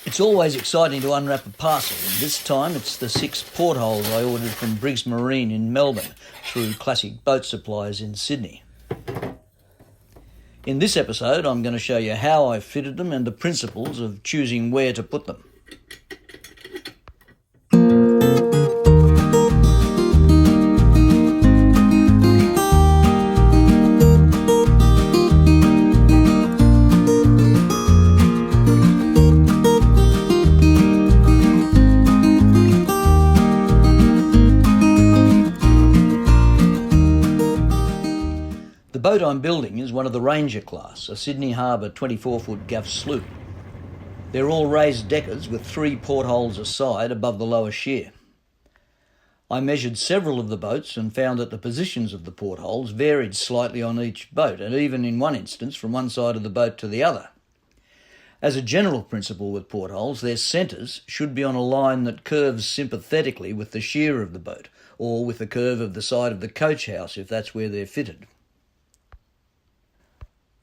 It's always exciting to unwrap a parcel, and this time it's the 6 portholes I ordered from Briggs Marine in Melbourne through Classic Boat Supplies in Sydney. In this episode I'm going to show you how I fitted them and the principles of choosing where to put them. The boat I'm building is one of the Ranger class, a Sydney Harbour 24-foot gaff sloop. They're all raised deckers with 3 portholes a side above the lower sheer. I measured several of the boats and found that the positions of the portholes varied slightly on each boat, and even in one instance from one side of the boat to the other. As a general principle with portholes, their centres should be on a line that curves sympathetically with the sheer of the boat, or with the curve of the side of the coach house if that's where they're fitted.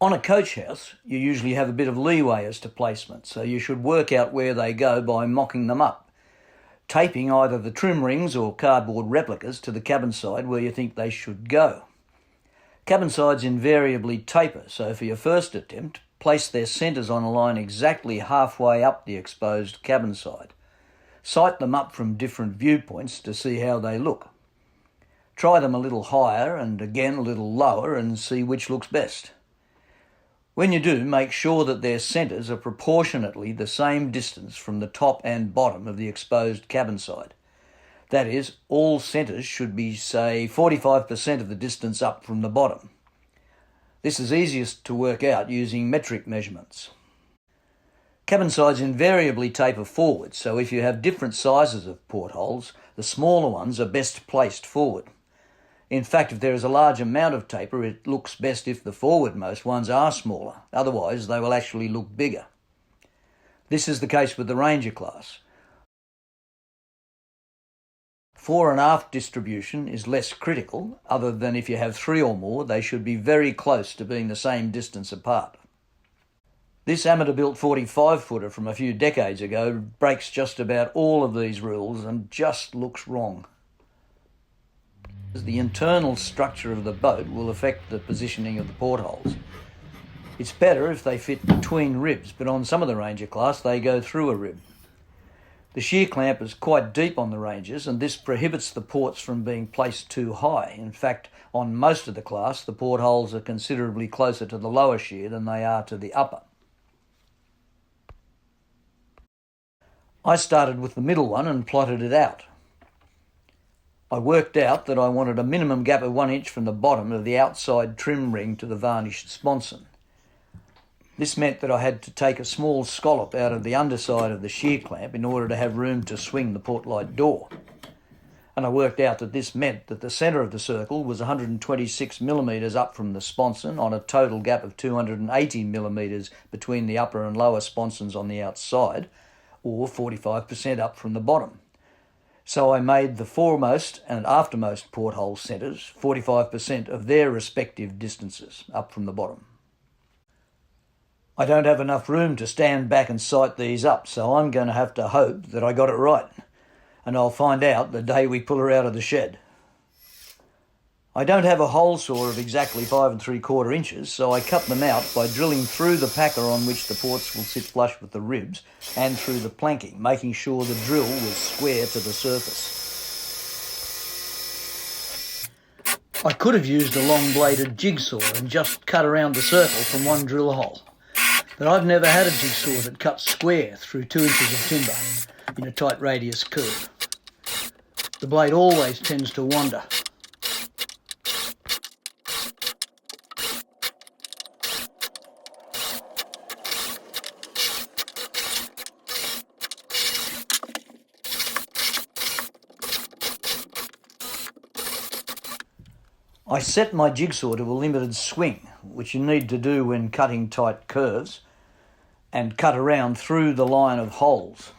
On a coach house, you usually have a bit of leeway as to placement, so you should work out where they go by mocking them up, taping either the trim rings or cardboard replicas to the cabin side where you think they should go. Cabin sides invariably taper, so for your first attempt, place their centres on a line exactly halfway up the exposed cabin side. Sight them up from different viewpoints to see how they look. Try them a little higher and again a little lower and see which looks best. When you do, make sure that their centres are proportionately the same distance from the top and bottom of the exposed cabin side. That is, all centres should be, say, 45% of the distance up from the bottom. This is easiest to work out using metric measurements. Cabin sides invariably taper forward, so if you have different sizes of portholes, the smaller ones are best placed forward. In fact, if there is a large amount of taper, it looks best if the forwardmost ones are smaller. Otherwise, they will actually look bigger. This is the case with the Ranger class. Fore and aft distribution is less critical, other than if you have 3 or more, they should be very close to being the same distance apart. This amateur-built 45-footer from a few decades ago breaks just about all of these rules and just looks wrong. The internal structure of the boat will affect the positioning of the portholes. It's better if they fit between ribs, but on some of the Ranger class they go through a rib. The shear clamp is quite deep on the Rangers, and this prohibits the ports from being placed too high. In fact, on most of the class, the portholes are considerably closer to the lower shear than they are to the upper. I started with the middle one and plotted it out. I worked out that I wanted a minimum gap of 1 inch from the bottom of the outside trim ring to the varnished sponson. This meant that I had to take a small scallop out of the underside of the shear clamp in order to have room to swing the portlight door. And I worked out that this meant that the centre of the circle was 126 millimetres up from the sponson on a total gap of 280 millimetres between the upper and lower sponsons on the outside, or 45% up from the bottom. So I made the foremost and aftermost porthole centres 45% of their respective distances up from the bottom. I don't have enough room to stand back and sight these up, so I'm going to have to hope that I got it right, and I'll find out the day we pull her out of the shed. I don't have a hole saw of exactly 5 3/4 inches, so I cut them out by drilling through the packer on which the ports will sit flush with the ribs and through the planking, making sure the drill was square to the surface. I could have used a long-bladed jigsaw and just cut around the circle from one drill hole, but I've never had a jigsaw that cuts square through 2 inches of timber in a tight radius curve. The blade always tends to wander. I set my jigsaw to a limited swing, which you need to do when cutting tight curves, and cut around through the line of holes.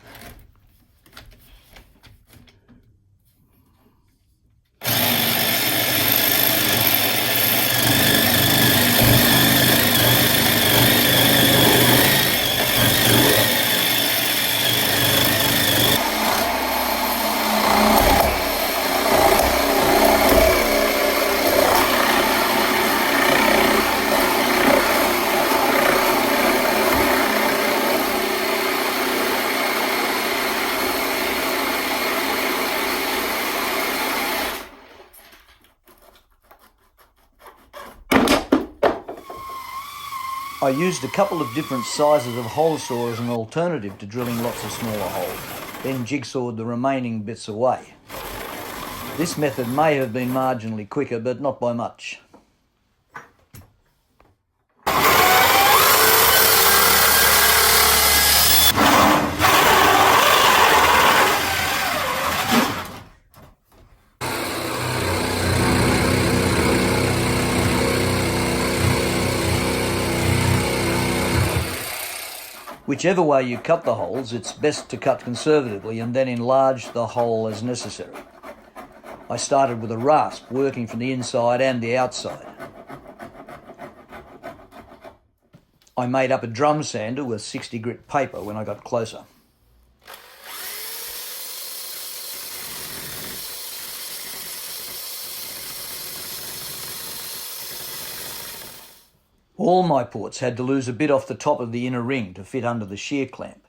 I used a couple of different sizes of hole saw as an alternative to drilling lots of smaller holes, then jigsawed the remaining bits away. This method may have been marginally quicker, but not by much. Whichever way you cut the holes, it's best to cut conservatively and then enlarge the hole as necessary. I started with a rasp, working from the inside and the outside. I made up a drum sander with 60 grit paper when I got closer. All my ports had to lose a bit off the top of the inner ring to fit under the shear clamp,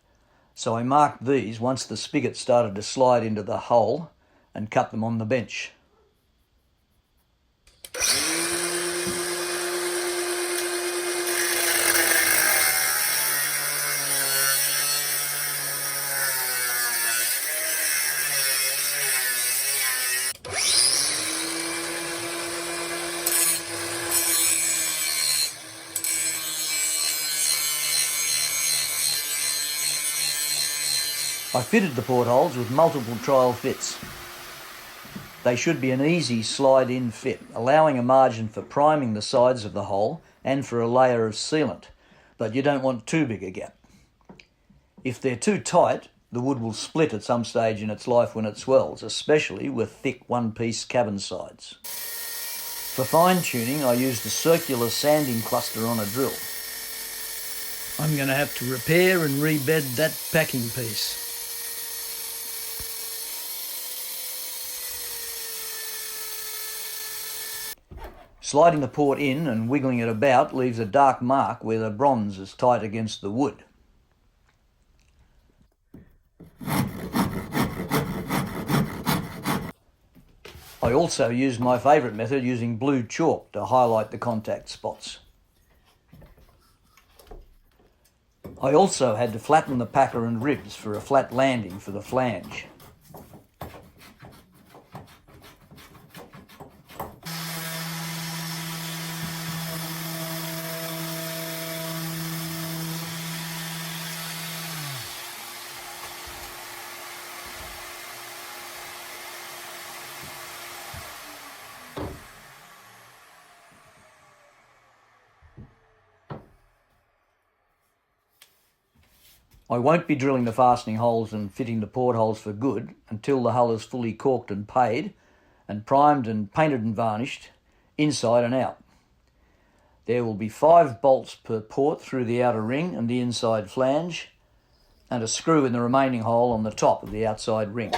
so I marked these once the spigot started to slide into the hole and cut them on the bench. I fitted the portholes with multiple trial fits. They should be an easy slide-in fit, allowing a margin for priming the sides of the hole and for a layer of sealant, but you don't want too big a gap. If they're too tight, the wood will split at some stage in its life when it swells, especially with thick one-piece cabin sides. For fine-tuning, I used a circular sanding cluster on a drill. I'm going to have to repair and rebed that packing piece. Sliding the port in and wiggling it about leaves a dark mark where the bronze is tight against the wood. I also used my favourite method, using blue chalk to highlight the contact spots. I also had to flatten the packer and ribs for a flat landing for the flange. I won't be drilling the fastening holes and fitting the portholes for good until the hull is fully caulked and paid and primed and painted and varnished inside and out. There will be 5 bolts per port through the outer ring and the inside flange, and a screw in the remaining hole on the top of the outside ring.